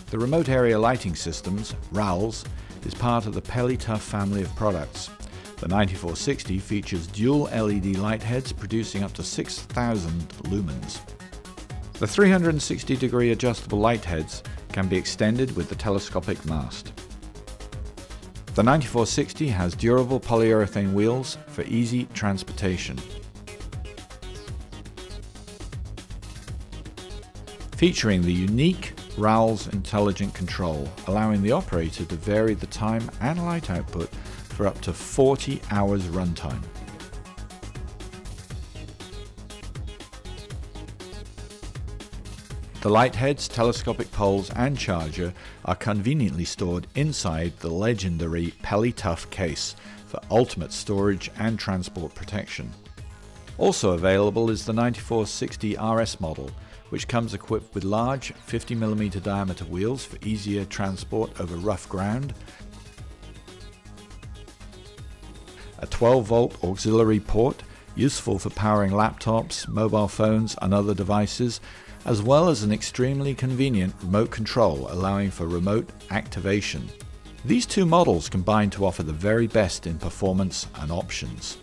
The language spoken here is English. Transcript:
The Remote Area Lighting Systems, RALS, is part of the PeliTough family of products. The 9460 features dual LED light heads producing up to 6,000 lumens. The 360-degree adjustable light heads can be extended with the telescopic mast. The 9460 has durable polyurethane wheels for easy transportation. Featuring the unique RALS intelligent control, allowing the operator to vary the time and light output for up to 40 hours runtime. The light heads, telescopic poles and charger are conveniently stored inside the legendary PeliTough case for ultimate storage and transport protection. Also available is the 9460 RS model, which comes equipped with large 50mm diameter wheels for easier transport over rough ground, a 12-volt auxiliary port useful for powering laptops, mobile phones and other devices, as well as an extremely convenient remote control allowing for remote activation. These two models combine to offer the very best in performance and options.